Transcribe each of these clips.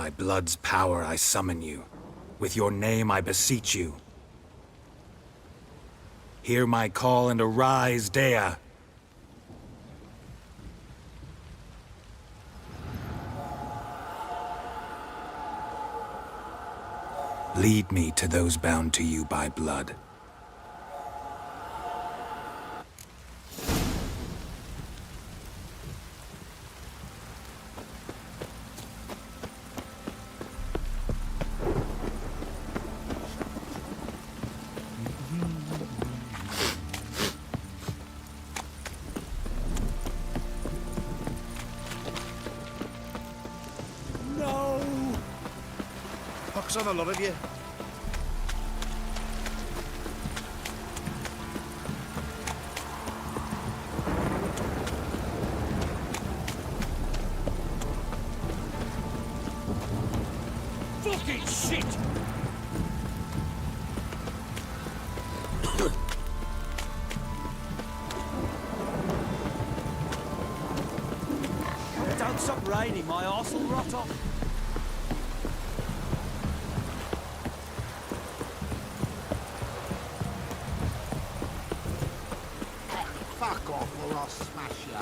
By blood's power I summon you. With your name I beseech you. Hear my call and arise, Dea! Lead me to those bound to you by blood. No! Fuck's on a lot of you. Fucking shit! Don't stop raining, my arse will rot off. Fuck off or I'll smash you.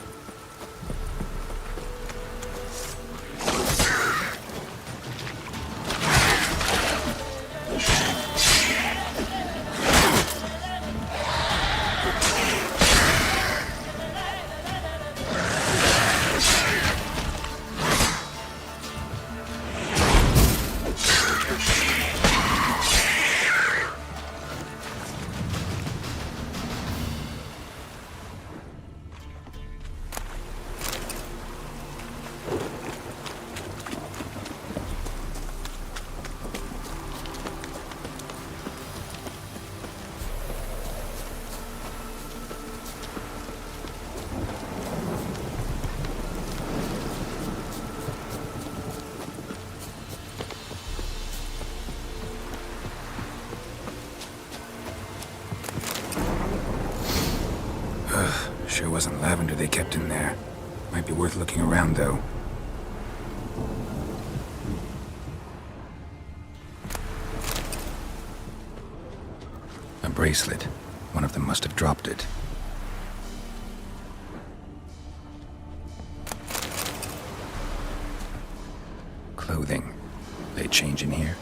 Sure wasn't lavender they kept in there. Might be worth looking around, though. A bracelet. One of them must have dropped it. Clothing. They change in here?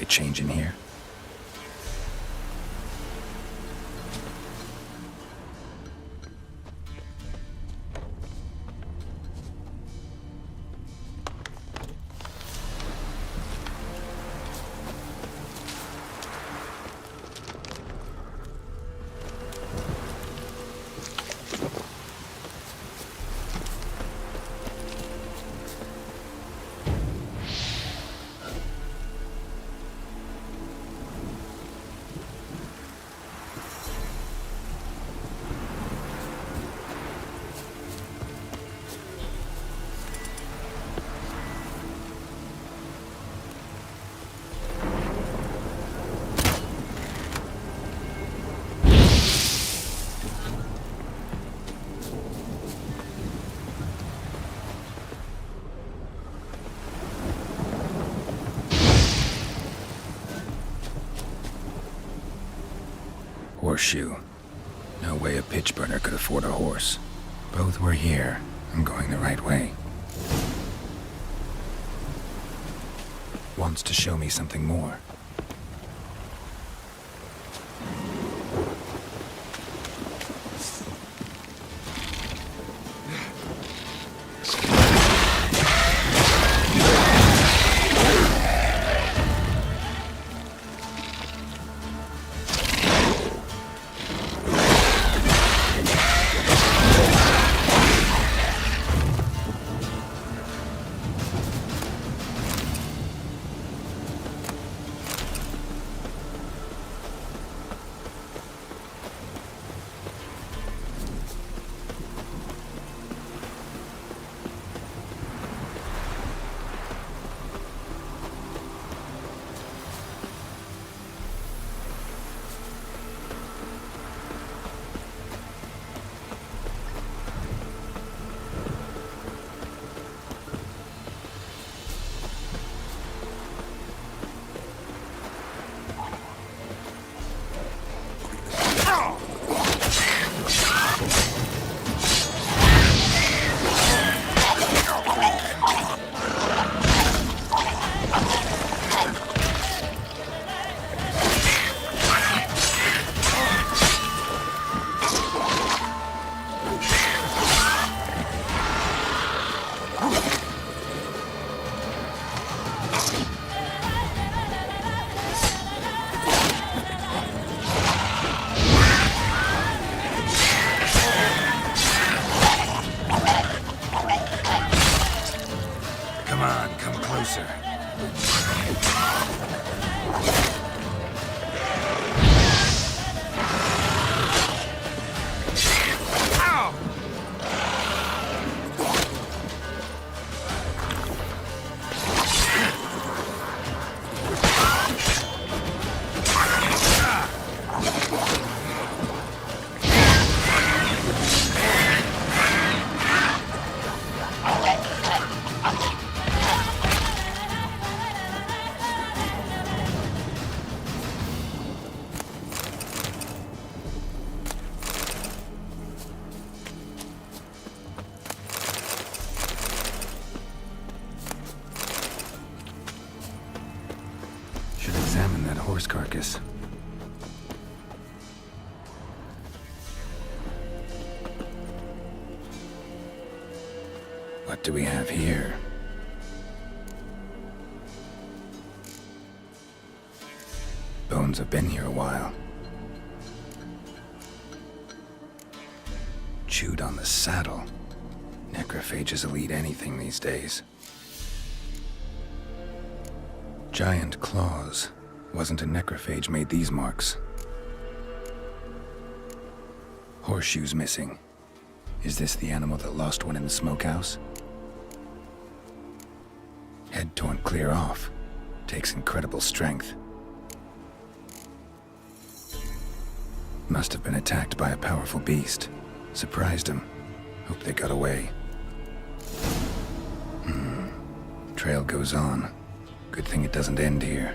change in here? Horseshoe. No way a pitch burner could afford a horse. Both were here. I'm going the right way. Wants to show me something more. Come on, come closer. Examine that horse carcass. What do we have here? Bones have been here a while. Chewed on the saddle. Necrophages will eat anything these days. Giant claws. Wasn't a necrophage made these marks. Horseshoes missing. Is this the animal that lost one in the smokehouse? Head torn clear off. Takes incredible strength. Must have been attacked by a powerful beast. Surprised him. Hope they got away. Trail goes on. Good thing it doesn't end here.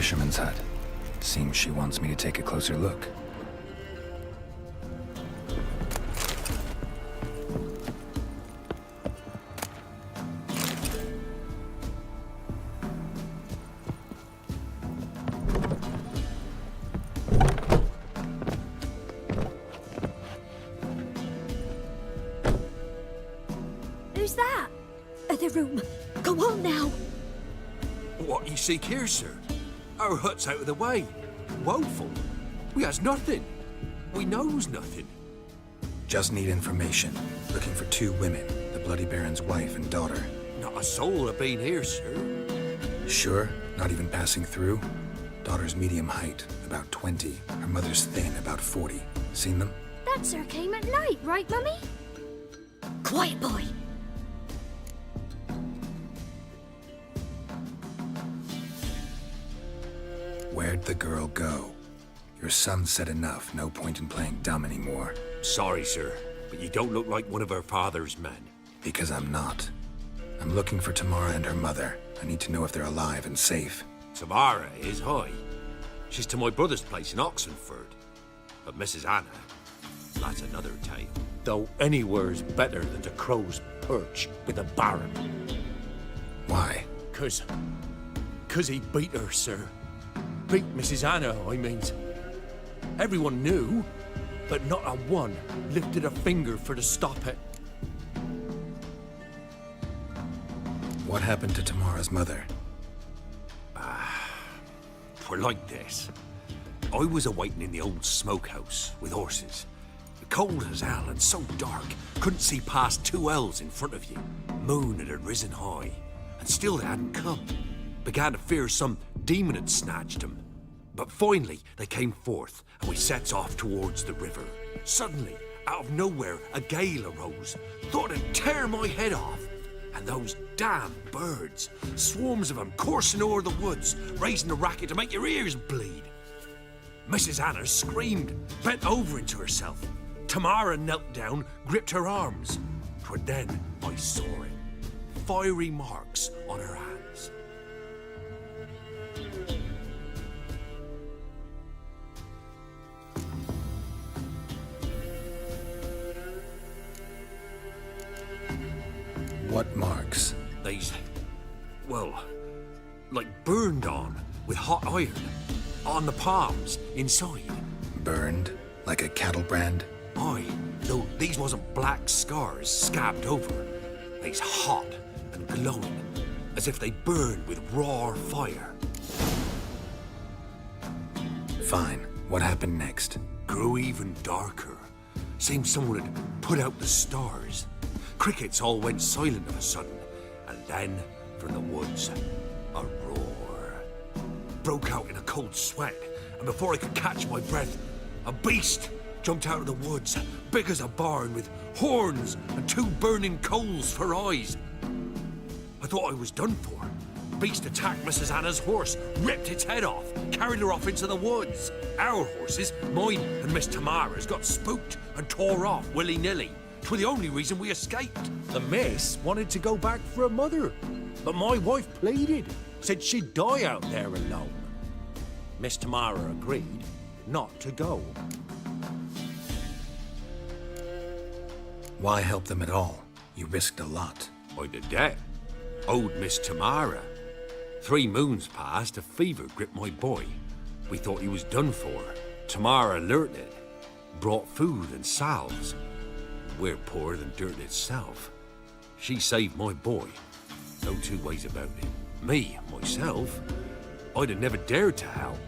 fisherman's hut. Seems she wants me to take a closer look. Who's that? Other room. Go on now. What you seek here, sir? Our hut's out of the way. Woeful. We has nothing. We knows nothing. Just need information. Looking for 2 women, the Bloody Baron's wife and daughter. Not a soul have been here, sir. Sure? Not even passing through? Daughter's medium height, about 20. Her mother's thin, about 40. Seen them? That sir came at night, right, Mummy? Quiet, boy. Where'd the girl go? Your son said enough. No point in playing dumb anymore. Sorry, sir, but you don't look like one of our father's men. Because I'm not. I'm looking for Tamara and her mother. I need to know if they're alive and safe. Tamara is high. She's to my brother's place in Oxenford. But Mrs. Anna, that's another tale. Though anywhere's better than the Crow's Perch with a baron. Why? Cause he beat her, sir. Beat Mrs. Anna, I mean. Everyone knew, but not a one lifted a finger for to stop it. What happened to Tamara's mother? Twere like this. I was awaiting in the old smokehouse with horses. Cold as hell and so dark, couldn't see past 2 ells in front of you. Moon had risen high, and still they hadn't come. Began to fear some demon had snatched them. But finally, they came forth, and we sets off towards the river. Suddenly, out of nowhere, a gale arose. Thought it'd tear my head off. And those damn birds, swarms of them coursing o'er the woods, raising a racket to make your ears bleed. Mrs. Anna screamed, bent over into herself. Tamara knelt down, gripped her arms. 'Twere then I saw it. Fiery marks on her hands. What marks? They's, well, like burned on with hot iron. On the palms, inside. Burned? Like a cattle brand? Aye, though these wasn't black scars scabbed over. They's hot and glowing, as if they burned with raw fire. Fine. What happened next? Grew even darker. Seemed someone had put out the stars. Crickets all went silent of a sudden, and then, from the woods, a roar. Broke out in a cold sweat, and before I could catch my breath, a beast jumped out of the woods, big as a barn, with horns and 2 burning coals for eyes. I thought I was done for. Beast attacked Mrs. Anna's horse, ripped its head off, carried her off into the woods. Our horses, mine and Miss Tamara's, got spooked and tore off willy-nilly. 'Twere the only reason we escaped. The miss wanted to go back for her mother, but my wife pleaded, said she'd die out there alone. Miss Tamara agreed not to go. Why help them at all? You risked a lot. I'd a debt. Owed Miss Tamara. 3 moons passed, a fever gripped my boy. We thought he was done for. Tamara learnt it. Brought food and salves. We're poorer than dirt itself. She saved my boy. No 2 ways about it. Me, myself, I'd have never dared to help.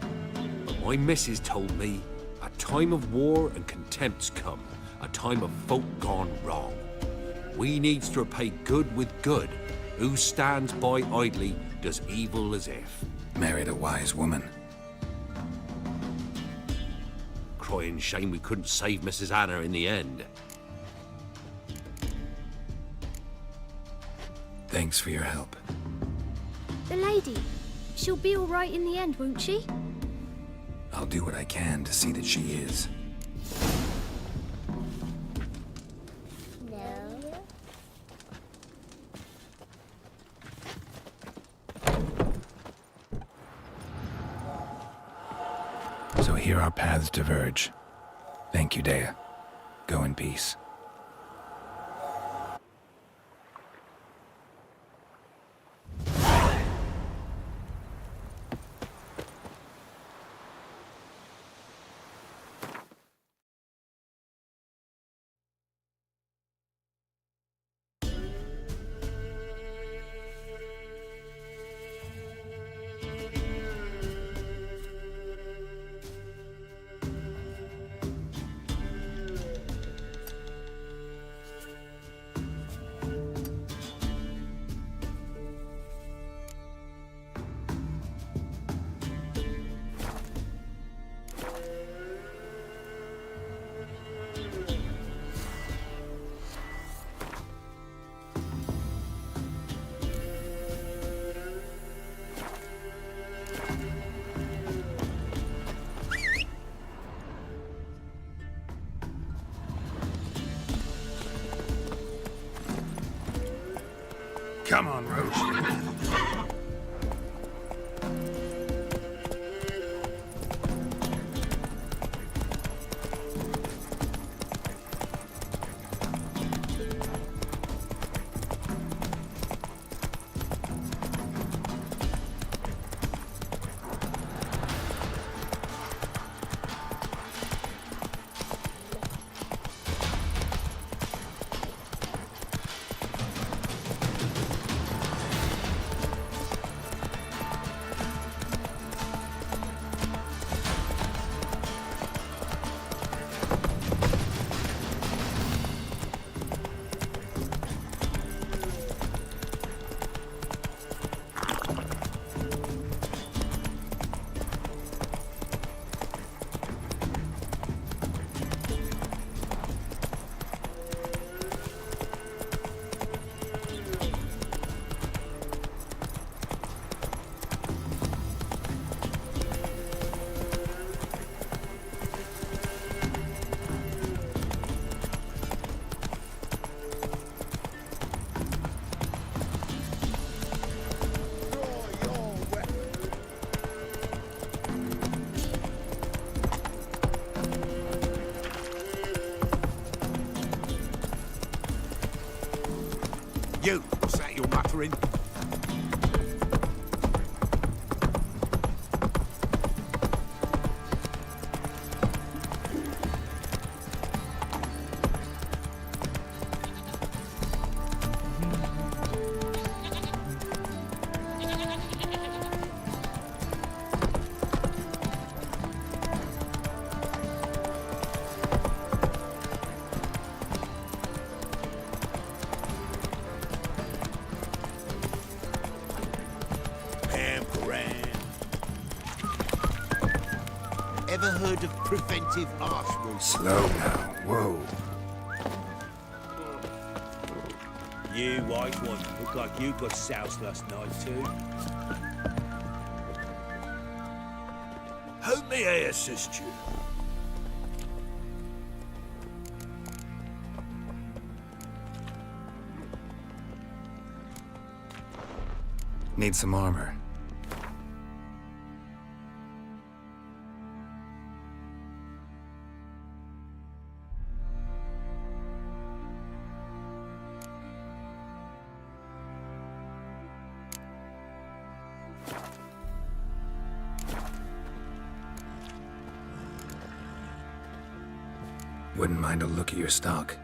But my missus told me a time of war and contempt's come. A time of folk gone wrong. We needs to repay good with good. Who stands by idly does evil as if. Married a wise woman. Crying shame we couldn't save Mrs. Anna in the end. Thanks for your help. The lady. She'll be all right in the end, won't she? I'll do what I can to see that she is. Here our paths diverge. Thank you, Dea. Go in peace. Come on, Roach. You, what's that you're muttering? Ever heard of preventive arsery? Slow now. Whoa. You white one, look like you got soused last night too. How may I assist you? Need some armor. Wouldn't mind a look at your stock.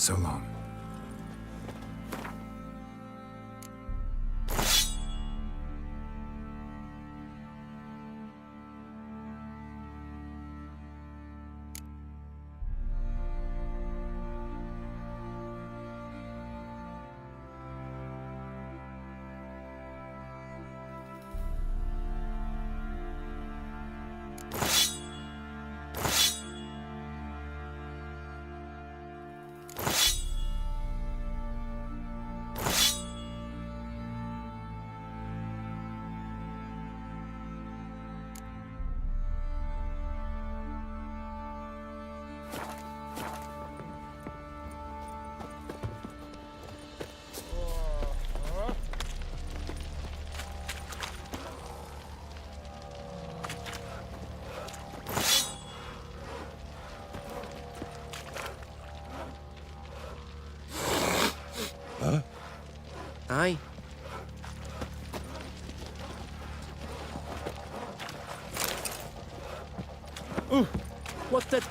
So long. Aye? What the...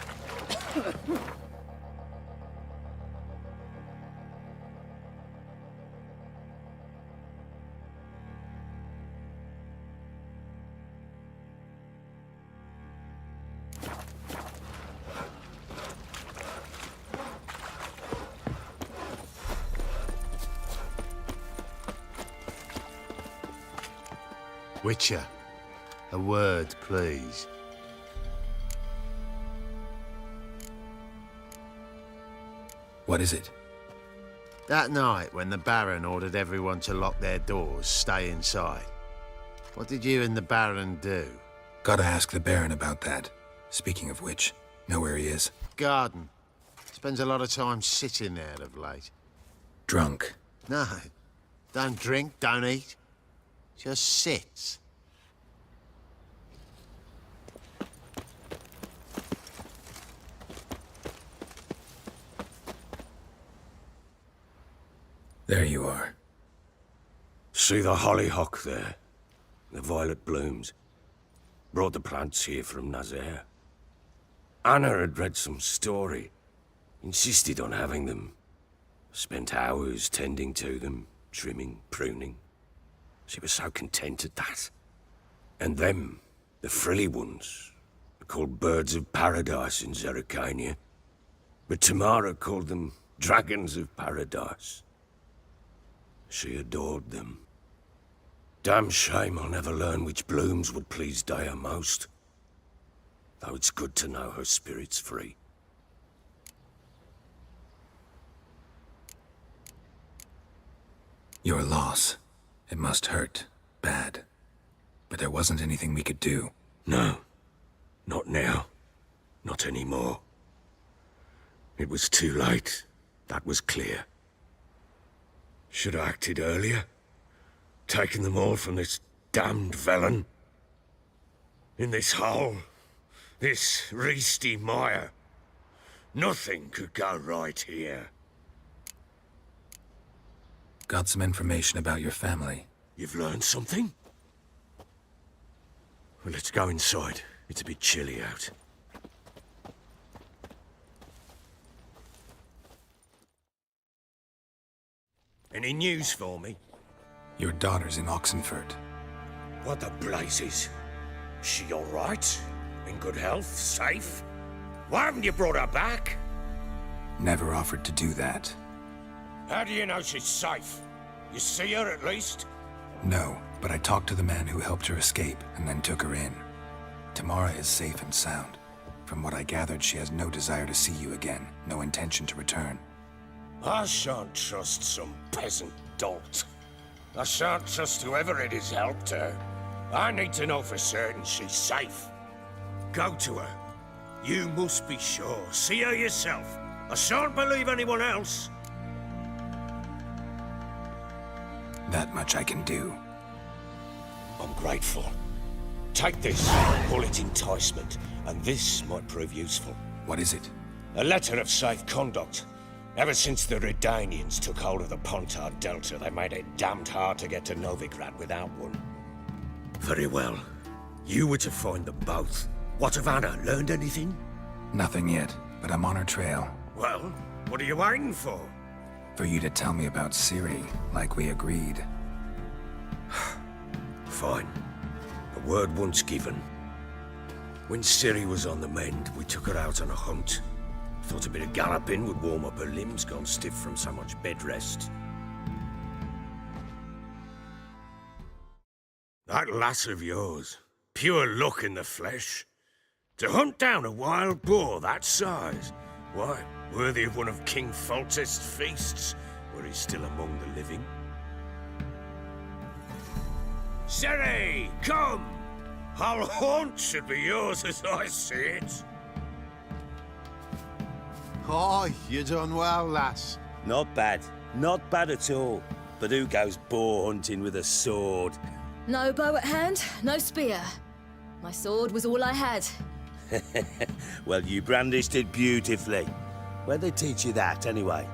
Witcher, a word, please. What is it? That night when the Baron ordered everyone to lock their doors, stay inside. What did you and the Baron do? Gotta ask the Baron about that. Speaking of which, know where he is? Garden. Spends a lot of time sitting there of late. Drunk. No, don't drink, don't eat. Just sits. There you are. See the hollyhock there? The violet blooms. Brought the plants here from Nazaire. Anna had read some story. Insisted on having them. Spent hours tending to them, trimming, pruning. She was so content at that. And them, the frilly ones, are called birds of paradise in Zerrikania. But Tamara called them dragons of paradise. She adored them. Damn shame I'll never learn which blooms would please Dea most. Though it's good to know her spirit's free. Your loss. It must hurt. Bad. But there wasn't anything we could do. No. Not now. Not anymore. It was too late. That was clear. Should have acted earlier. Taken them all from this damned villain. In this hole. This reesty mire. Nothing could go right here. Got some information about your family. You've learned something? Well, let's go inside. It's a bit chilly out. Any news for me? Your daughter's in Oxenfurt. What the blazes? She all right? In good health? Safe? Why haven't you brought her back? Never offered to do that. How do you know she's safe? You see her at least? No, but I talked to the man who helped her escape and then took her in. Tamara is safe and sound. From what I gathered, she has no desire to see you again, no intention to return. I shan't trust some peasant dolt. I shan't trust whoever it is helped her. I need to know for certain she's safe. Go to her. You must be sure. See her yourself. I shan't believe anyone else. That much I can do. I'm grateful. Take this, call it enticement, and this might prove useful. What is it? A letter of safe conduct. Ever since the Redanians took hold of the Pontard Delta, they made it damned hard to get to Novigrad without one. Very well. You were to find them both. What of Anna? Learned anything? Nothing yet, but I'm on her trail. Well, What are you waiting for? For you to tell me about Ciri, like we agreed. Fine. A word once given. When Ciri was on the mend, we took her out on a hunt. Thought a bit of galloping would warm up her limbs, gone stiff from so much bed rest. That lass of yours, pure luck in the flesh. To hunt down a wild boar that size, why, worthy of one of King Foltest's feasts, were he still among the living. Ciri, come! Our haunt should be yours as I see it. Aye, you done well, lass. Not bad. Not bad at all. But who goes boar hunting with a sword? No bow at hand, no spear. My sword was all I had. Well, you brandished it beautifully. Where'd they teach you that, anyway?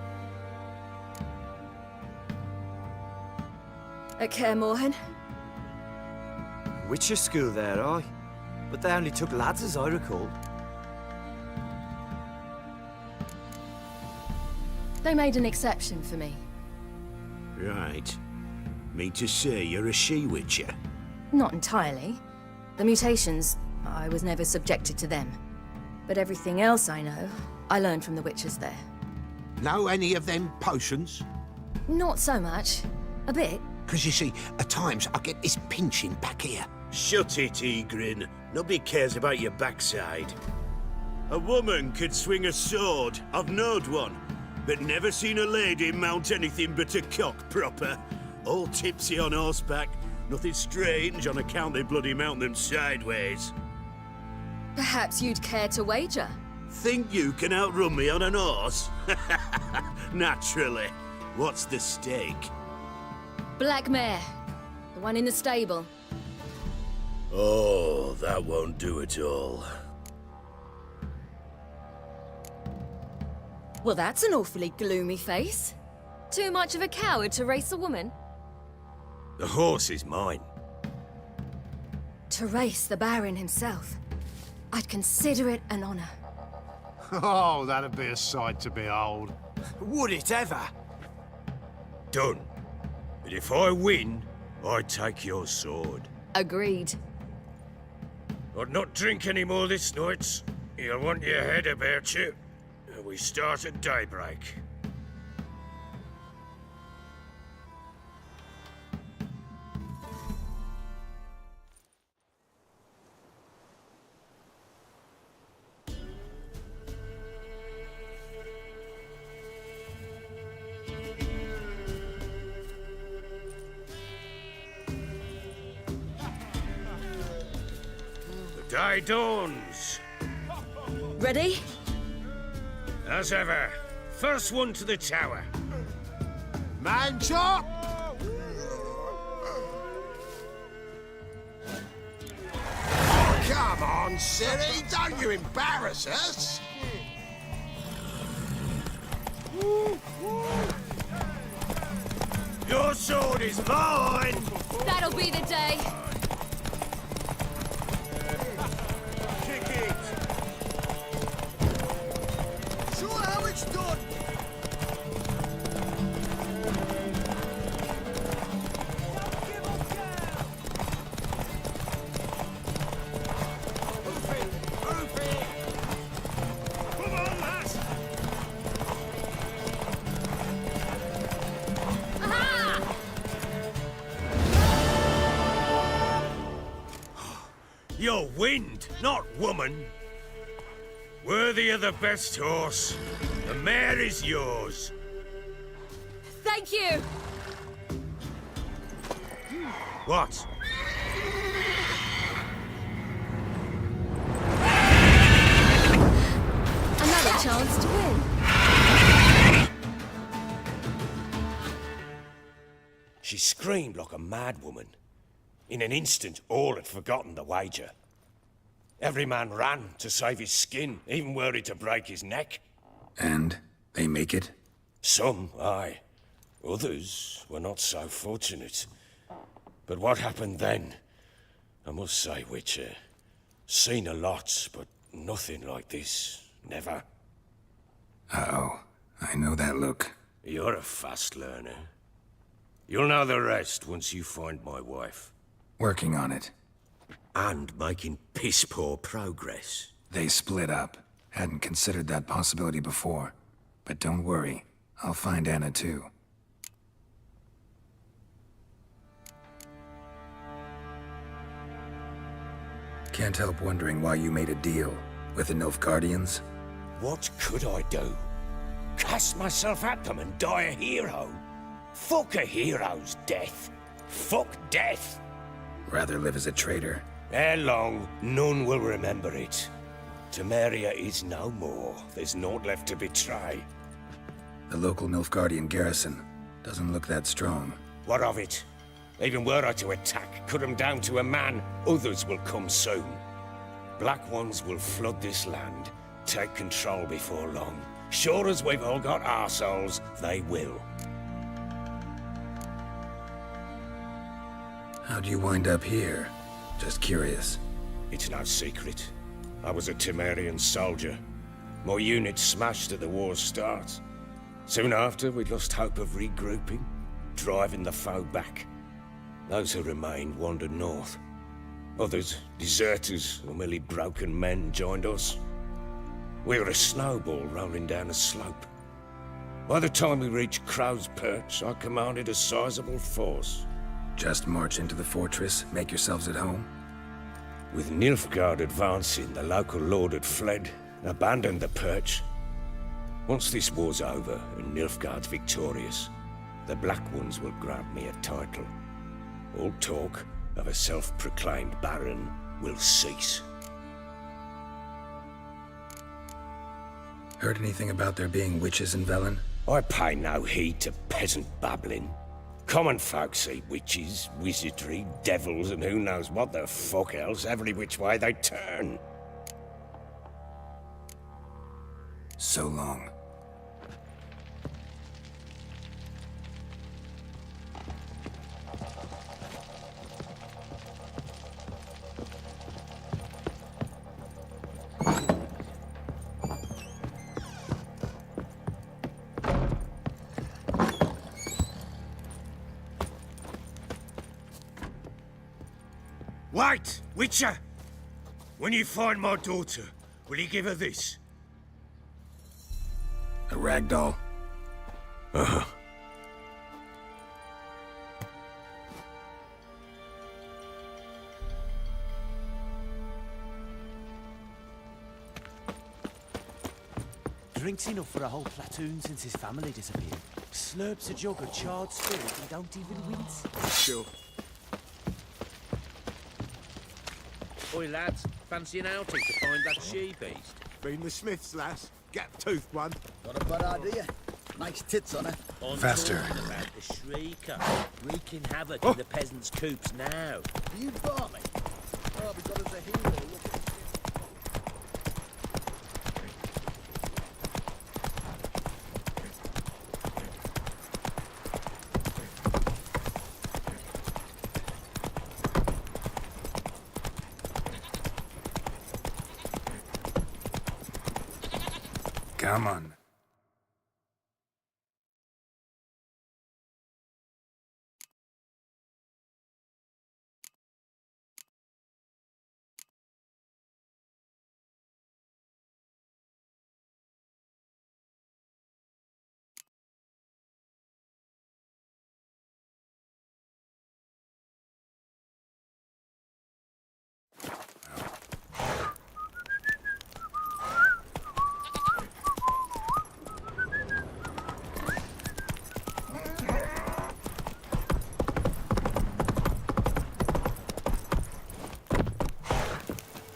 At Kaer Morhen. Witcher school there, aye. But they only took lads, as I recall. They made an exception for me. Right. Mean to say you're a she-witcher? Not entirely. The mutations, I was never subjected to them. But everything else I know, I learned from the witches there. Know any of them potions? Not so much. A bit. 'Cause you see, at times I get this pinching back here. Shut it, Egrin. Nobody cares about your backside. A woman could swing a sword. I've knowed one. But never seen a lady mount anything but a cock proper. All tipsy on horseback. Nothing strange on account they bloody mount them sideways. Perhaps you'd care to wager? Think you can outrun me on an horse? Naturally. What's the stake? Black mare. The one in the stable. Oh, that won't do at all. Well, that's an awfully gloomy face. Too much of a coward to race a woman? The horse is mine. To race the Baron himself. I'd consider it an honor. Oh, that'd be a sight to behold. Would it ever? Done. But if I win, I take your sword. Agreed. I'd not drink any more this night. You'll want your head about you. We start at daybreak. The day dawns. Ready? As ever, first one to the tower. Man chop! Come on, Ciri, don't you embarrass us! Your sword is mine! That'll be the day. Kick it! Show how it's done! Come on, lass! You're wind, not woman. Worthy of the best horse. The mare is yours. Thank you! What? Another chance to win. She screamed like a mad woman. In an instant, all had forgotten the wager. Every man ran to save his skin, even worried to break his neck. And they make it? Some, aye. Others were not so fortunate. But what happened then? I must say, Witcher, seen a lot, but nothing like this. Never. Uh-oh. I know that look. You're a fast learner. You'll know the rest once you find my wife. Working on it. And making piss-poor progress. They split up. Hadn't considered that possibility before. But don't worry, I'll find Anna too. Can't help wondering why you made a deal with the Nilfgaardians. What could I do? Cast myself at them and die a hero? Fuck a hero's death. Fuck death. Rather live as a traitor. Ere long, none will remember it. Temeria is no more. There's naught left to betray. The local Nilfgaardian garrison doesn't look that strong. What of it? Even were I to attack, cut them down to a man, others will come soon. Black Ones will flood this land, take control before long. Sure as we've all got arseholes, they will. How'd you wind up here? Just curious. It's no secret. I was a Temerian soldier. My unit smashed at the war's start. Soon after, we lost hope of regrouping, driving the foe back. Those who remained wandered north. Others, deserters or merely broken men, joined us. We were a snowball rolling down a slope. By the time we reached Crow's Perch, I commanded a sizable force. Just march into the fortress, make yourselves at home? With Nilfgaard advancing, the local lord had fled, abandoned the perch. Once this war's over and Nilfgaard's victorious, the Black Ones will grant me a title. All talk of a self-proclaimed baron will cease. Heard anything about there being witches in Velen? I pay no heed to peasant babbling. Common folk see witches, wizardry, devils, and who knows what the fuck else every which way they turn. So long. Wait, Witcher! When you find my daughter, will you give her this? A ragdoll? Uh-huh. Drinks enough for a whole platoon since his family disappeared. Slurps a jug of charred spirit and don't even wince. Sure. Oi lads, fancy an outing to find that she-beast? Been the Smiths, lass. Gap-toothed one. Got a bad idea. Nice tits on her. I'm Faster. talking about the Shrieker, wreaking havoc in the peasants' coops now. Are you barmy? Oh, we got us a hero. Look at this. Come on.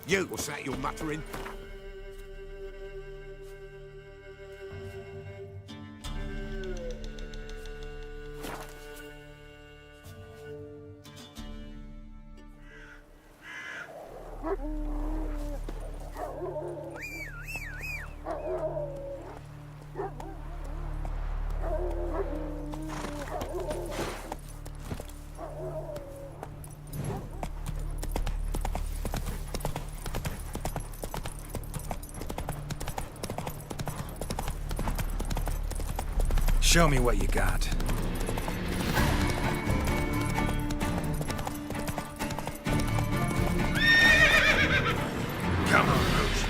You, what's that you're muttering? Show me what you got. Come on, Roach.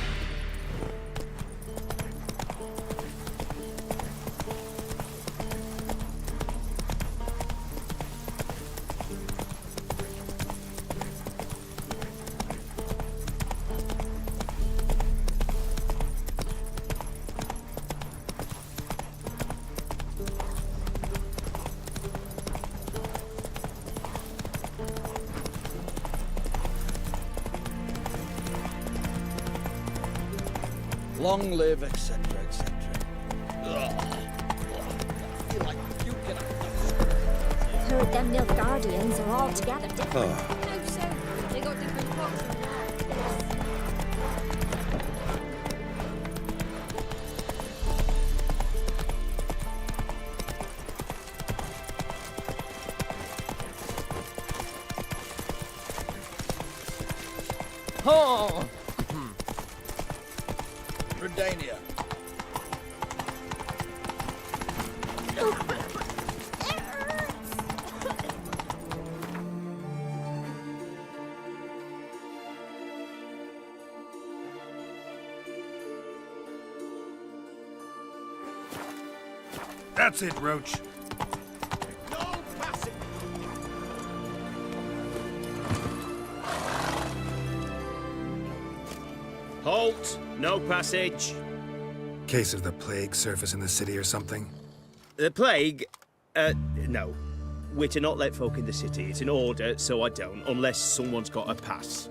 Long live, etc., etc. I feel like you can Heard them Nilfgaardians are all together different. No, sir. They got different clocks and Oh! Redania. That's it, Roach. No passing. Halt! No passage. Case of the plague surface in the city or something? The plague? No. We're to not let folk in the city. It's an order, so I don't, unless someone's got a pass.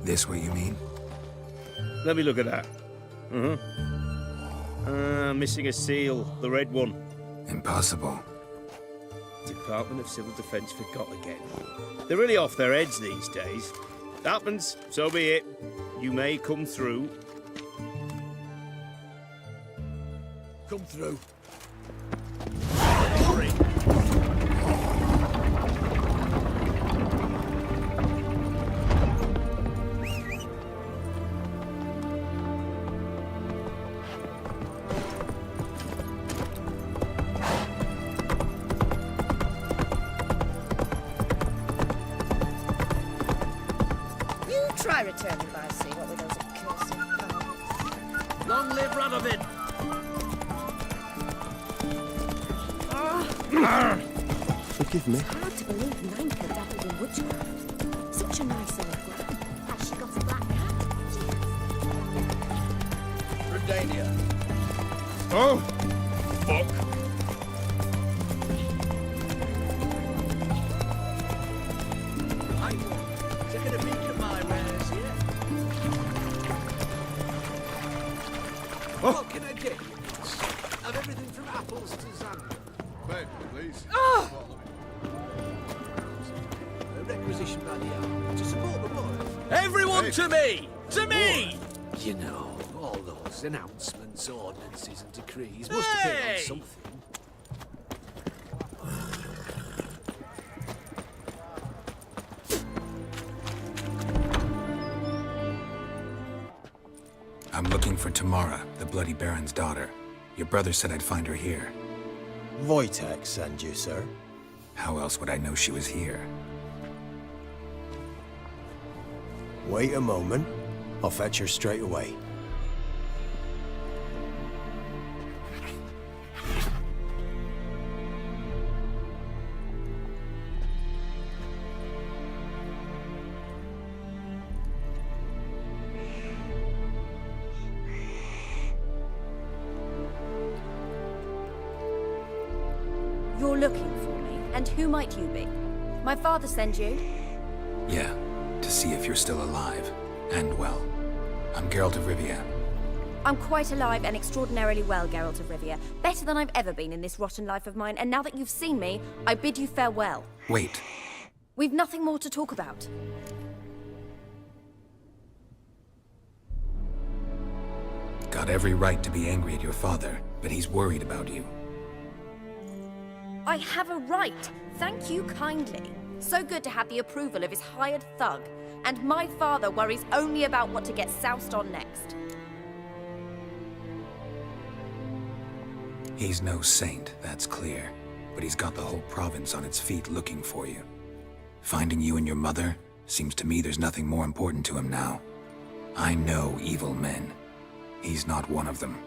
This what you mean? Let me look at that. Missing a seal, the red one. Impossible. Department of Civil Defence forgot again. They're really off their heads these days. Happens, so be it. You may come through. Come through. Hurry. try returning by sea, what with those accursed pirates. Long live Radovid! Forgive me. It's hard to believe Nanka dabbled in witchcraft. Such a nice old girl. Has she got a black cat? Redania. Oh! Fuck! Taking a peek at my wares here. What can I get you? Of everything from apples to Xander. Bed, please. A requisition by the hour to support the boy. Everyone to me! To me! You know, all those announcements, ordinances and decrees must have been on Hey! something. I'm looking for Tamara, the Bloody Baron's daughter. Your brother said I'd find her here. Wojtek send you, sir. How else would I know she was here? Wait a moment. I'll fetch her straight away. You're looking for me, and who might you be? My father sent you? Yeah, to see if you're still alive. And well. I'm Geralt of Rivia. I'm quite alive and extraordinarily well, Geralt of Rivia. Better than I've ever been in this rotten life of mine, and now that you've seen me, I bid you farewell. Wait. We've nothing more to talk about. Got every right to be angry at your father, but he's worried about you. I have a right. Thank you kindly. So good to have the approval of his hired thug. And my father worries only about what to get soused on next. He's no saint, that's clear. But he's got the whole province on its feet looking for you. Finding you and your mother, seems to me there's nothing more important to him now. I know evil men. He's not one of them.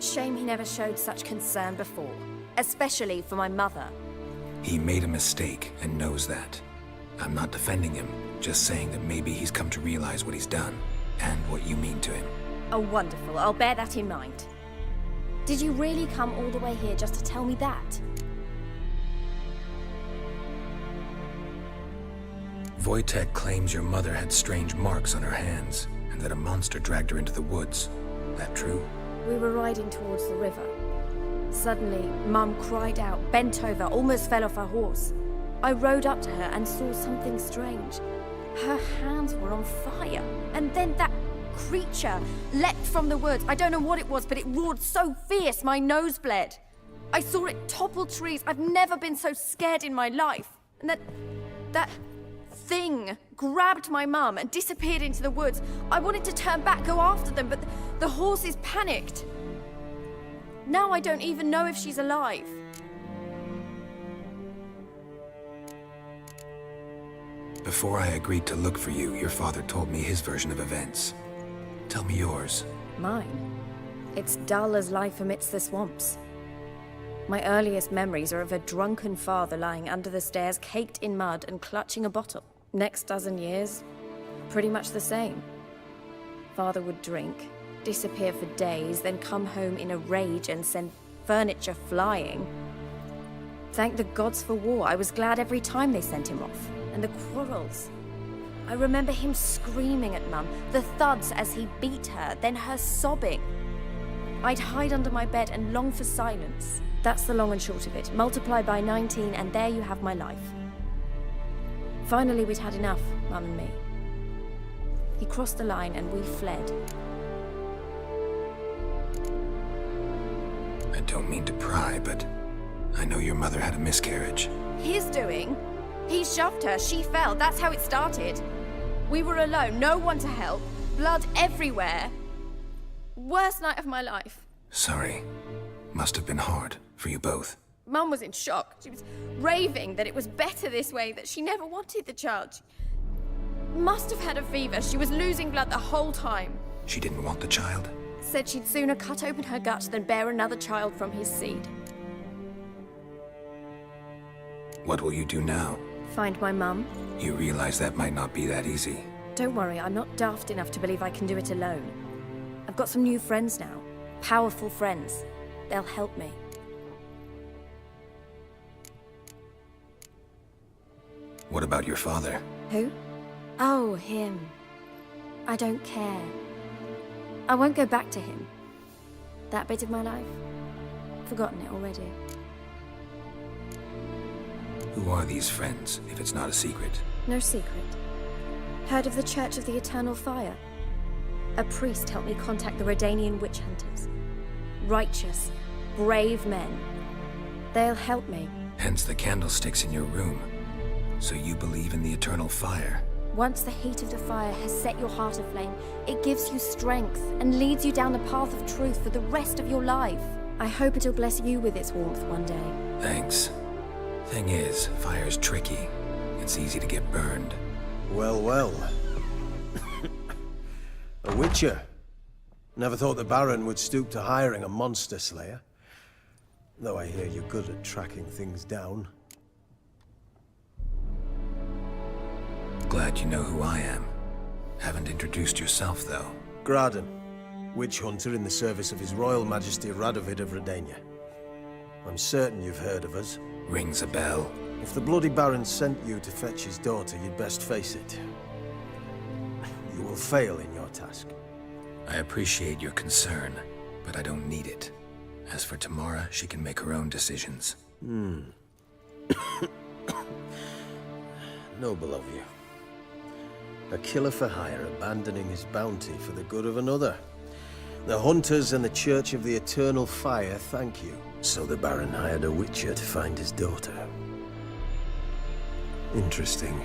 Shame he never showed such concern before. Especially for my mother. He made a mistake and knows that. I'm not defending him, just saying that maybe he's come to realize what he's done, and what you mean to him. Oh, wonderful. I'll bear that in mind. Did you really come all the way here just to tell me that? Wojtek claims your mother had strange marks on her hands, and that a monster dragged her into the woods. That true? We were riding towards the river. Suddenly, Mum cried out, bent over, almost fell off her horse. I rode up to her and saw something strange. Her hands were on fire, and then that creature leapt from the woods. I don't know what it was, but it roared so fierce my nose bled. I saw it topple trees. I've never been so scared in my life. And that thing grabbed my mum and disappeared into the woods. I wanted to turn back, go after them, but the horses panicked. Now I don't even know if she's alive. Before I agreed to look for you, your father told me his version of events. Tell me yours. Mine? It's dull as life amidst the swamps. My earliest memories are of a drunken father lying under the stairs, caked in mud and clutching a bottle. Next dozen years, pretty much the same. Father would drink, disappear for days, then come home in a rage and send furniture flying. Thank the gods for war. I was glad every time they sent him off. And the quarrels. I remember him screaming at Mum, the thuds as he beat her, then her sobbing. I'd hide under my bed and long for silence. That's the long and short of it. Multiply by 19 and there you have my life. Finally, we'd had enough, Mum and me. He crossed the line and we fled. I don't mean to pry, but I know your mother had a miscarriage. His doing? He shoved her, she fell, that's how it started. We were alone, no one to help, blood everywhere. Worst night of my life. Sorry. Must have been hard for you both. Mum was in shock. She was raving that it was better this way, that she never wanted the child. She must have had a fever. She was losing blood the whole time. She didn't want the child? Said she'd sooner cut open her gut than bear another child from his seed. What will you do now? Find my mum. You realize that might not be that easy. Don't worry, I'm not daft enough to believe I can do it alone. I've got some new friends now. Powerful friends. They'll help me. What about your father? Who? Oh, him. I don't care. I won't go back to him. That bit of my life? Forgotten it already. Who are these friends, if it's not a secret? No secret. Heard of the Church of the Eternal Fire? A priest helped me contact the Redanian witch hunters. Righteous, brave men. They'll help me. Hence the candlesticks in your room. So you believe in the eternal fire? Once the heat of the fire has set your heart aflame, it gives you strength and leads you down the path of truth for the rest of your life. I hope it'll bless you with its warmth one day. Thanks. Thing is, fire's tricky. It's easy to get burned. Well, well. A witcher. Never thought the Baron would stoop to hiring a monster slayer. Though I hear you're good at tracking things down. Glad you know who I am. Haven't introduced yourself, though. Graden, witch hunter in the service of His Royal Majesty Radovid of Redania. I'm certain you've heard of us. Rings a bell. If the Bloody Baron sent you to fetch his daughter, you'd best face it. You will fail in your task. I appreciate your concern, but I don't need it. As for Tamara, she can make her own decisions. Noble of you. A killer for hire abandoning his bounty for the good of another. The hunters and the Church of the Eternal Fire thank you. So the Baron hired a witcher to find his daughter. Interesting.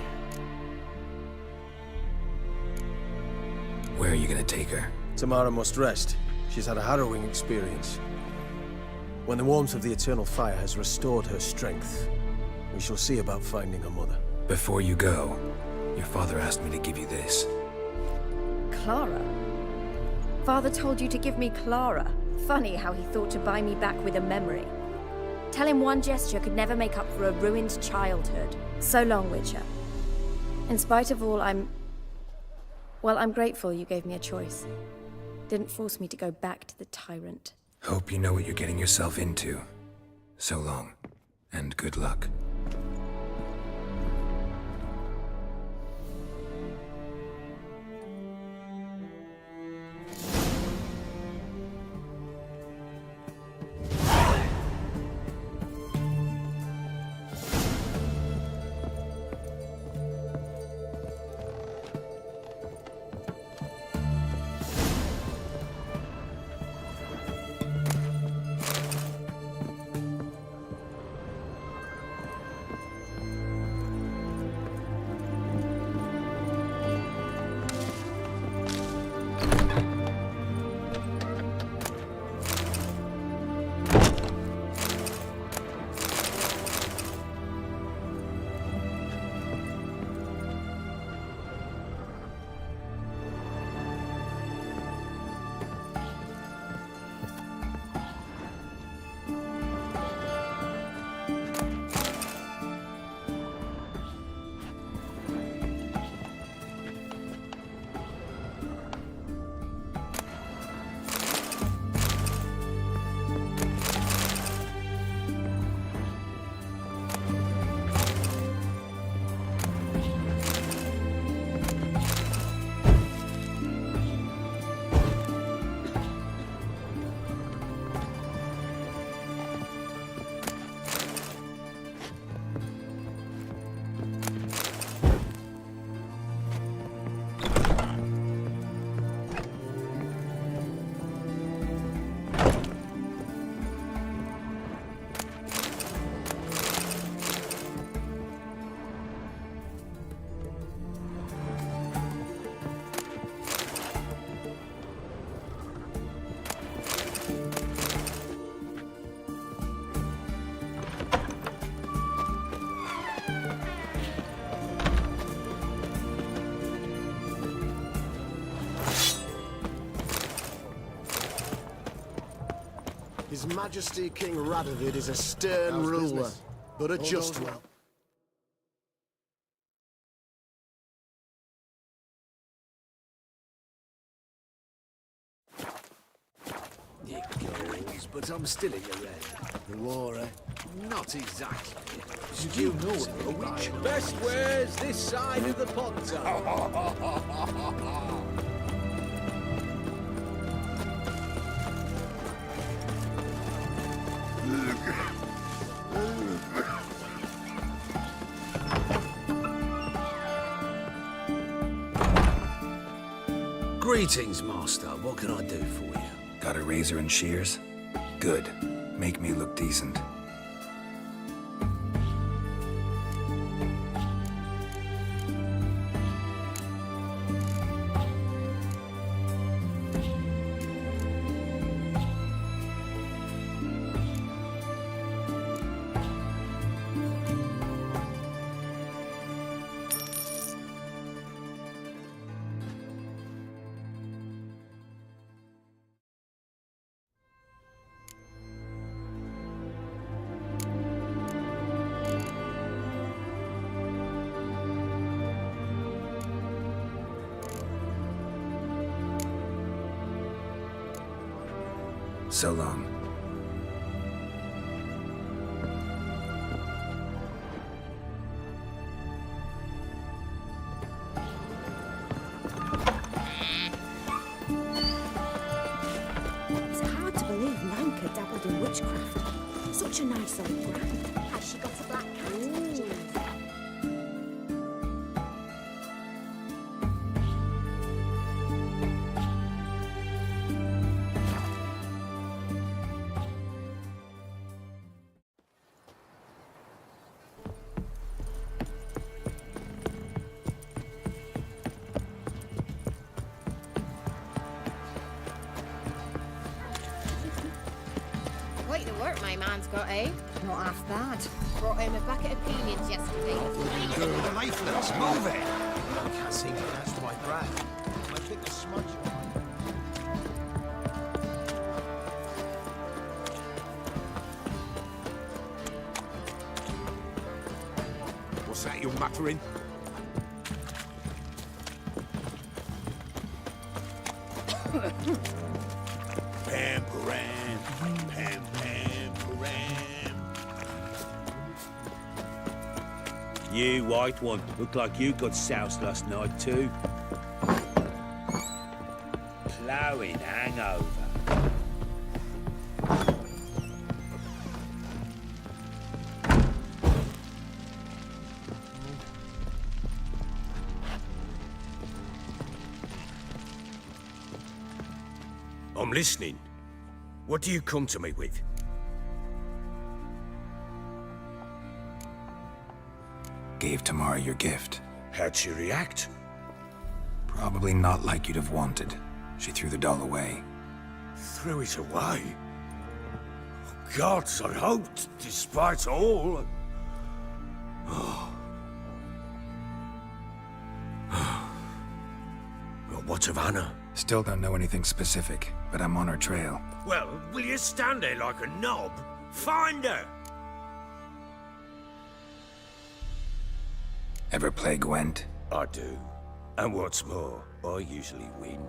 Where are you gonna take her? Tamara must rest. She's had a harrowing experience. When the warmth of the eternal fire has restored her strength, we shall see about finding her mother. Before you go, your father asked me to give you this. Clara? Father told you to give me Clara. Funny how he thought to buy me back with a memory. Tell him one gesture could never make up for a ruined childhood. So long, Witcher. In spite of all, I'm grateful you gave me a choice. Didn't force me to go back to the tyrant. Hope you know what you're getting yourself into. So long, and good luck. His Majesty King Radovid is a stern ruler, but a just one. It goes, but I'm still in the red. The war, eh? Not exactly. Should you know a witch? Best wares this side of the pond. Greetings, Master. What can I do for you? Got a razor and shears? Good. Make me look decent. So long. It's hard to believe Nanka dabbled in witchcraft. Such a nice old brand. Has she got a black cat? Quite the work my man's got, eh? Not half bad. Brought him a bucket of peonies yesterday. The lifeless, move it! I can't seem to catch my breath. I think a smudge. What's that you're muttering? Pam, param, pam, pam, param. You, white one, look like you got soused last night too. Ploughing hangover. I'm listening. What do you come to me with? Gave Tamara your gift. How'd she react? Probably not like you'd have wanted. She threw the doll away. Threw it away? Gods, I hoped, despite all. Well, what of Anna? Still don't know anything specific, but I'm on her trail. Well, will you stand there like a knob? Find her! Ever play Gwent? I do. And what's more, I usually win.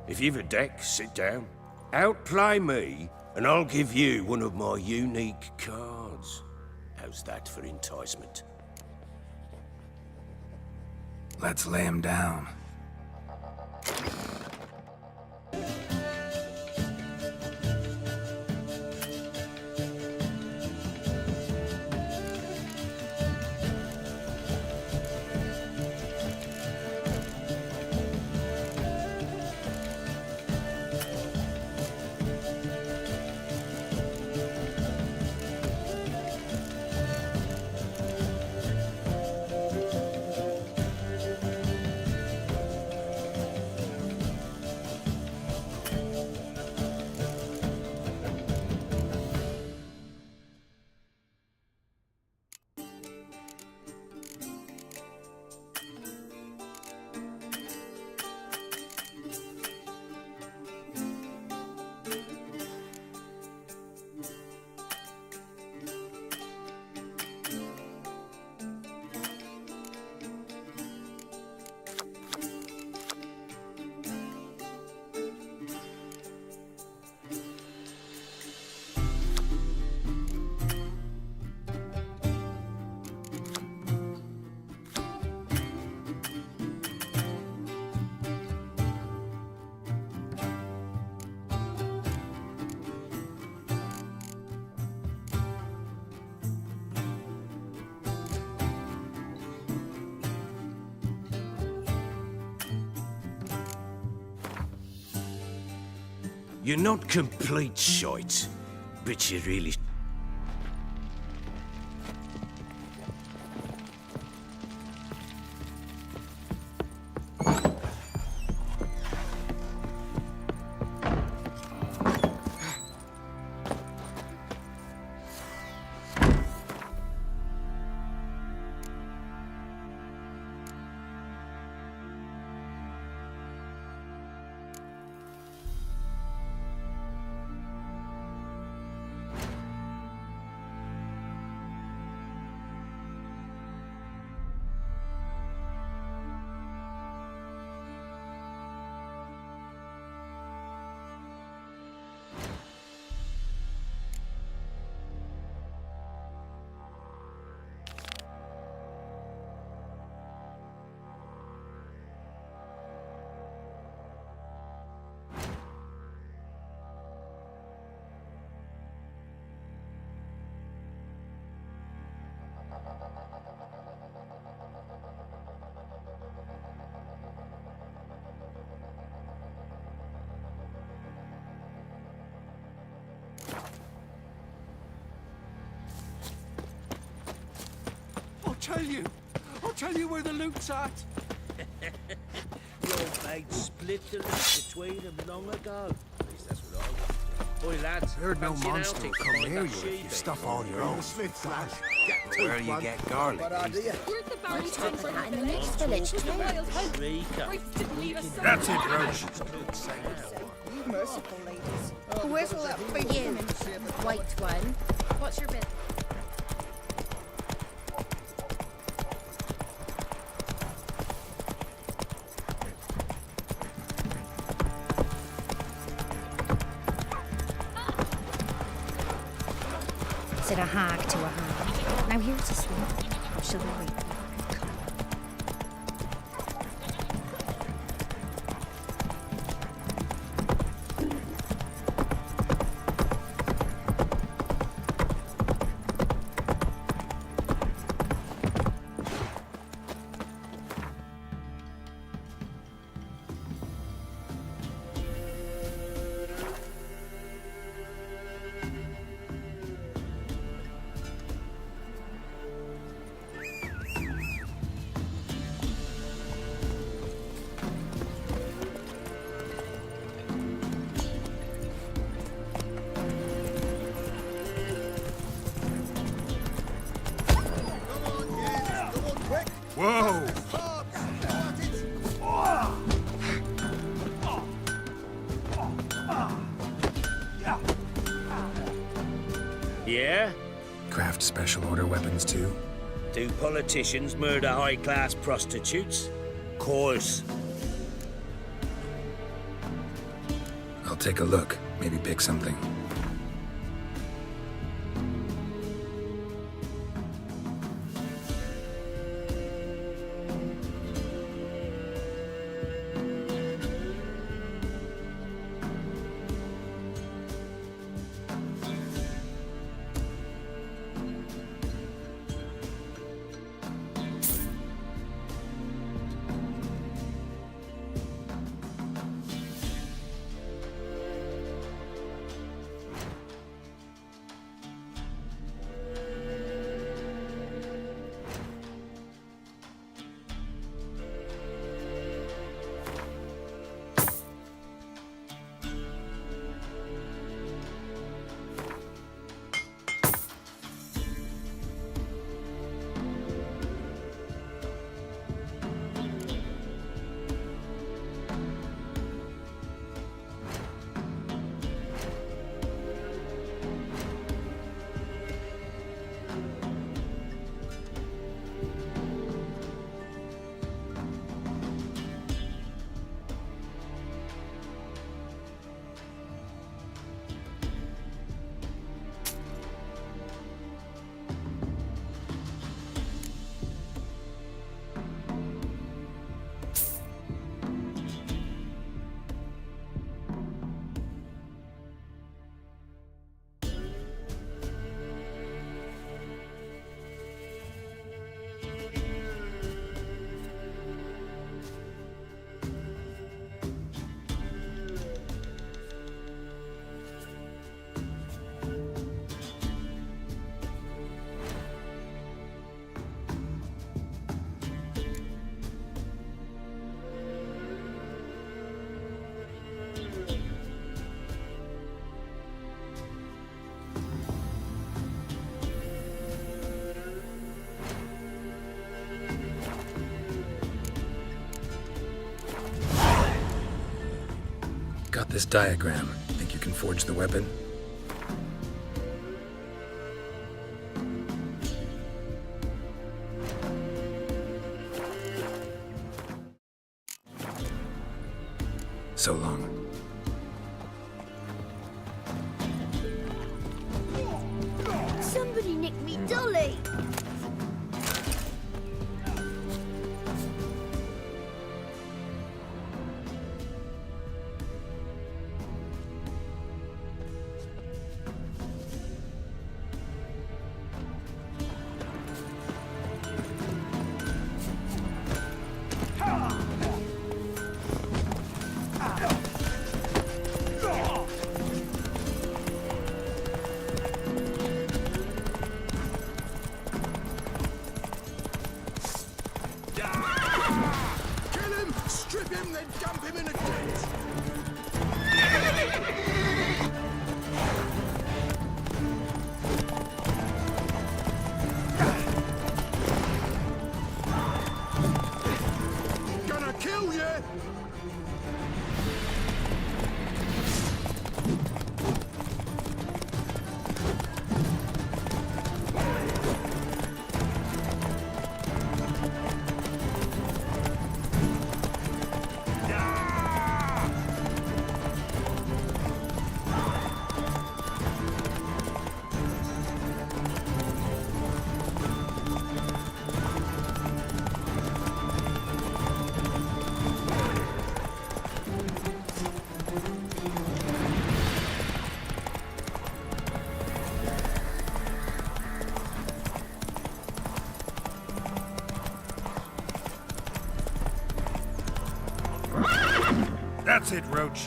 If you've a deck, sit down. Outplay me, and I'll give you one of my unique cards. How's that for enticement? Let's lay him down. You're not complete shite, but you really... I'll tell you where the loot's at. Your mate split the loot between them long ago. At least that's what I was. Oi, lads. Heard no fancy an monster outing will to come find near that you if sheep, you eh? stuff all your own. Smiths, lads. Get Where you get garlic. Where's the Baron talk for that in the next village too? Shrieker. That's it, Roach. Merciful ladies. Where's all that food? You, white one. What's your bit? Said a hag to a hag. Now here's a swing. Or shall we wait? Whoa! Yeah? Craft special order weapons too? Do politicians murder high-class prostitutes? Course. I'll take a look. Maybe pick something. Got this diagram. Think you can forge the weapon? So long. Somebody nicked me dolly. That's it, Roach.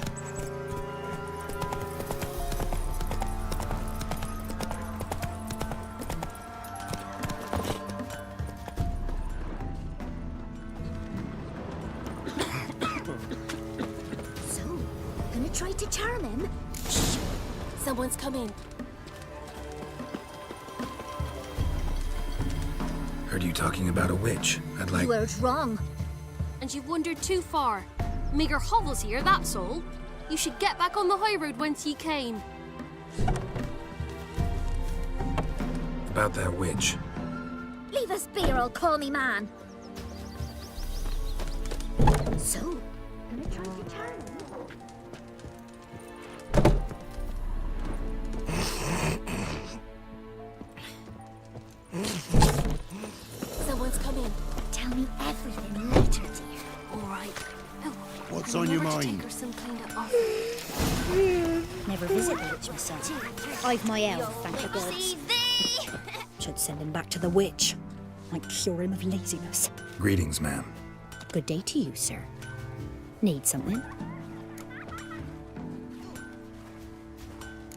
So, gonna try to charm him? Shh! Someone's coming. Heard you talking about a witch. I'd like... You heard wrong. And you've wandered too far. Meagre hovels here, that's all. You should get back on the high road whence ye came. About that witch. Leave us be or I'll call me man. So, gonna try to charm him? Someone's coming. Tell me everything later, dear. All right. Oh, What's on your mind? Never visit the witch myself. I've my elf, thank the gods. Should send him back to the witch. Might cure him of laziness. Greetings, ma'am. Good day to you, sir. Need something?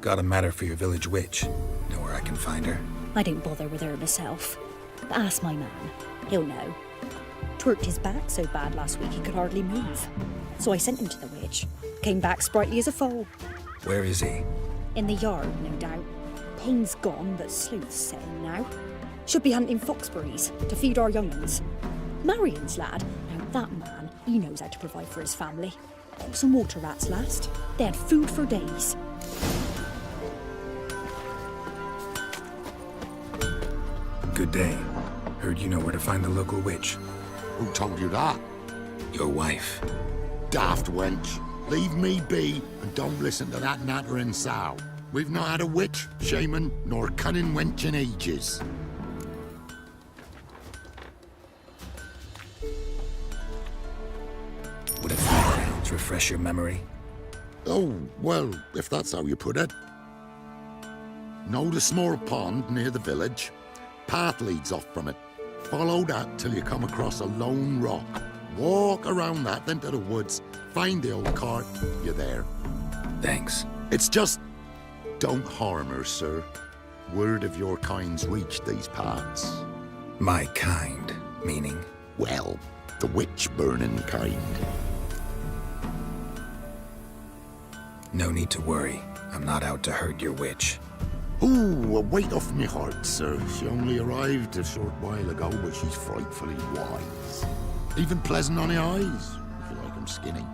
Got a matter for your village witch. Know where I can find her? I don't bother with her myself. But ask my man. He'll know. Twerked his back so bad last week he could hardly move. So I sent him to the witch. Came back sprightly as a foal. Where is he? In the yard, no doubt. Pain's gone, but sleuth's setting now. Should be hunting foxberries to feed our young'uns. Marion's lad. Now that man, he knows how to provide for his family. Got some water rats last. They had food for days. Good day. Heard you know where to find the local witch. Who told you that? Your wife. Daft wench. Leave me be and don't listen to that nattering sow. We've not had a witch, shaman, nor cunning wench in ages. Would a few crowns refresh your memory? Oh, well, if that's how you put it. Know the small pond near the village? Path leads off from it. Follow that till you come across a lone rock. Walk around that, then to the woods. Find the old cart. You're there. Thanks. It's just... don't harm her, sir. Word of your kind's reached these parts. My kind, meaning? Well, the witch-burning kind. No need to worry. I'm not out to hurt your witch. Ooh, a weight off me heart, sir. She only arrived a short while ago, but she's frightfully wise. Even pleasant on the eyes, if you like 'em skinny.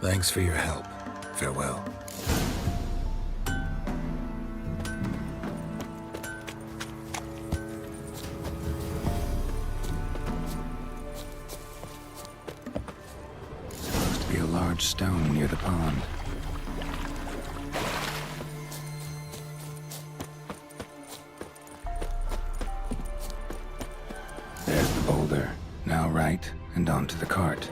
Thanks for your help. Farewell. Supposed to be a large stone near the pond. There's the boulder. Now right, and onto the cart.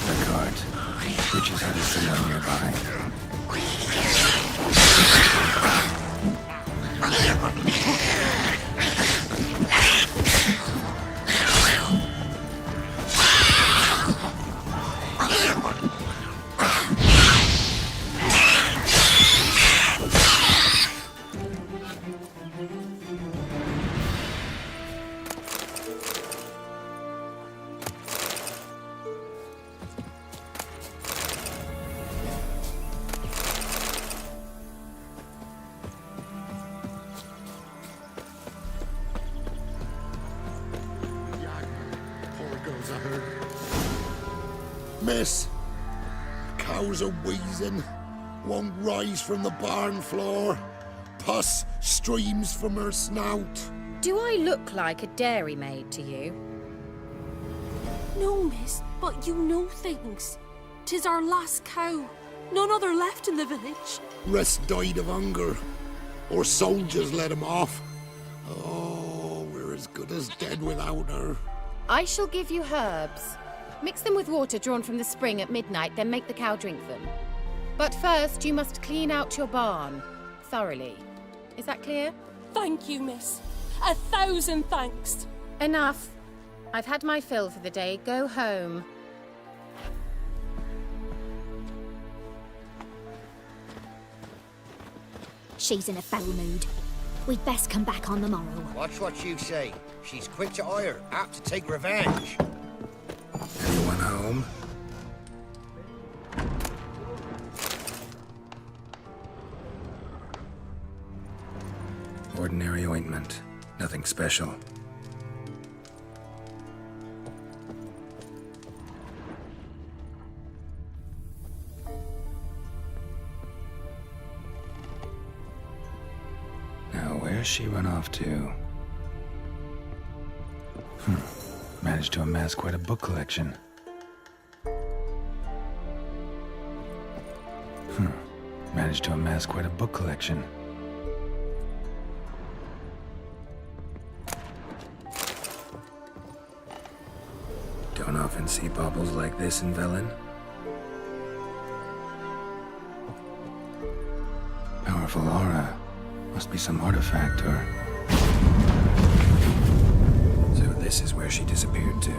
The cart, which is headed somewhere nearby. Miss, cows are wheezing, won't rise from the barn floor. Pus streams from her snout. Do I look like a dairymaid to you? No, miss, but you know things. 'Tis our last cow. None other left in the village. Rest died of hunger, or soldiers let him off. Oh, we're as good as dead without her. I shall give you herbs. Mix them with water drawn from the spring at midnight, then make the cow drink them. But first, you must clean out your barn. Thoroughly. Is that clear? Thank you, miss. 1,000 thanks. Enough. I've had my fill for the day. Go home. She's in a foul mood. We'd best come back on the morrow. Watch what you say. She's quick to ire, apt to take revenge. Anyone home? Ordinary ointment. Nothing special. Now, where's she run off to? Managed to amass quite a book collection. Managed to amass quite a book collection. Don't often see baubles like this in Velen. Powerful aura. Must be some artifact or... So this is where she disappeared to.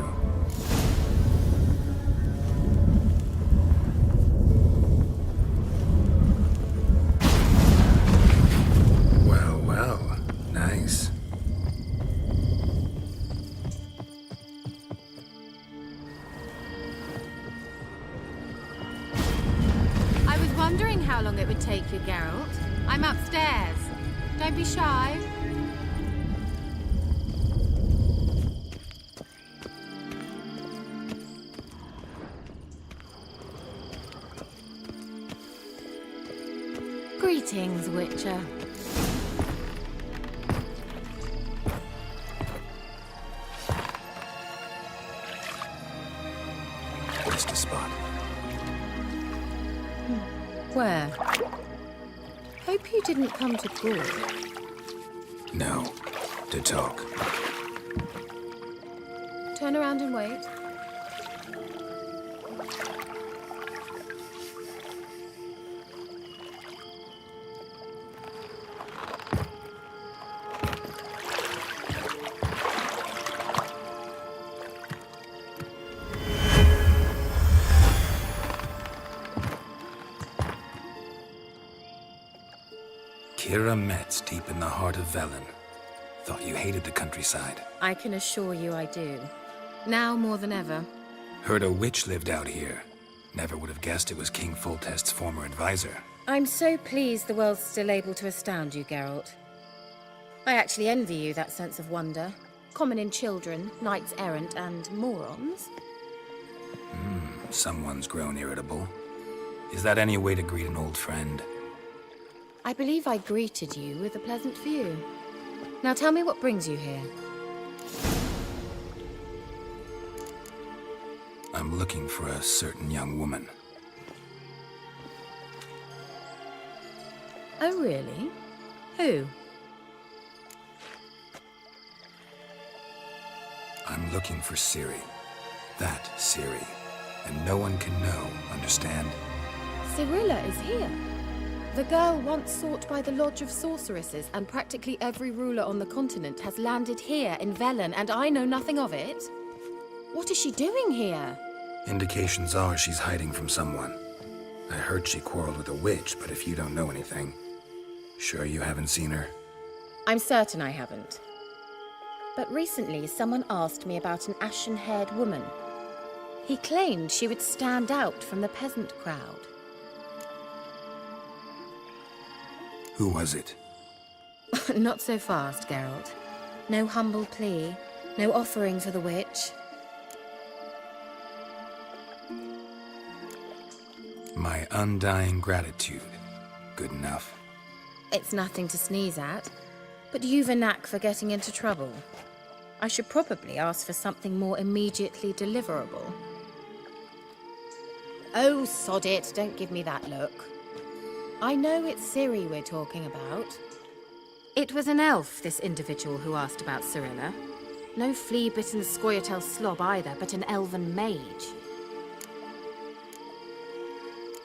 Well, well. Nice. I was wondering how long it would take you, Geralt. I'm upstairs. Don't be shy. Greetings, Witcher. Just a spot. Where? Hope you didn't come to Gaul. No. To talk. Turn around and wait. Kira Metz, deep in the heart of Velen. Thought you hated the countryside. I can assure you I do. Now more than ever. Heard a witch lived out here. Never would have guessed it was King Foltest's former advisor. I'm so pleased the world's still able to astound you, Geralt. I actually envy you that sense of wonder. Common in children, knights errant, and morons. Someone's grown irritable. Is that any way to greet an old friend? I believe I greeted you with a pleasant view. Now tell me what brings you here. I'm looking for a certain young woman. Oh, really? Who? I'm looking for Ciri. That Ciri. And no one can know, understand? Cirilla is here. The girl once sought by the Lodge of Sorceresses, and practically every ruler on the continent has landed here in Velen, and I know nothing of it. What is she doing here? Indications are she's hiding from someone. I heard she quarreled with a witch, but if you don't know anything, sure you haven't seen her? I'm certain I haven't. But recently, someone asked me about an ashen-haired woman. He claimed she would stand out from the peasant crowd. Who was it? Not so fast, Geralt. No humble plea, no offering for the witch. My undying gratitude. Good enough. It's nothing to sneeze at, but you've a knack for getting into trouble. I should probably ask for something more immediately deliverable. Oh, sod it, don't give me that look. I know it's Ciri we're talking about. It was an elf, this individual who asked about Cirilla. No flea-bitten Scoia'tael slob either, but an elven mage.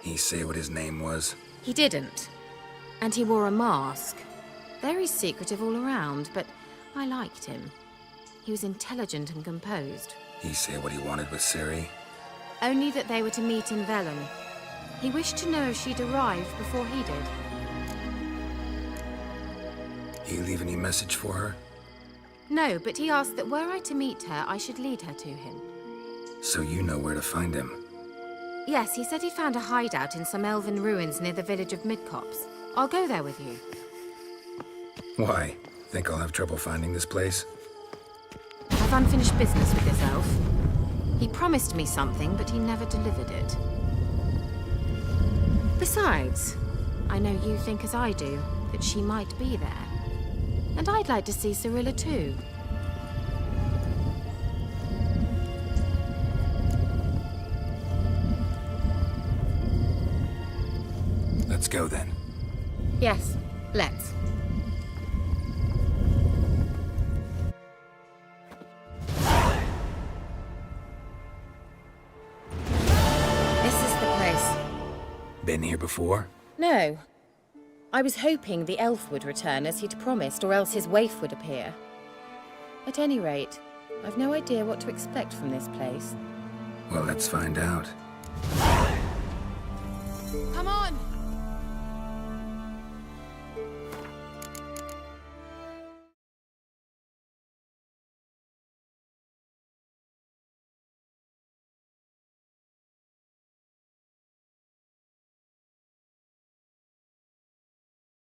He say what his name was? He didn't. And he wore a mask. Very secretive all around, but I liked him. He was intelligent and composed. He say what he wanted with Ciri? Only that they were to meet in Velen. He wished to know if she'd arrived before he did. He leave any message for her? No, but he asked that were I to meet her, I should lead her to him. So you know where to find him? Yes, he said he found a hideout in some elven ruins near the village of Midcopse. I'll go there with you. Why? Think I'll have trouble finding this place? I've unfinished business with this elf. He promised me something, but he never delivered it. Besides, I know you think as I do, that she might be there. And I'd like to see Cirilla too. Let's go then. Yes, let's. This is the place. Been here before? No. I was hoping the elf would return as he'd promised, or else his waif would appear. At any rate, I've no idea what to expect from this place. Well, let's find out. Come on!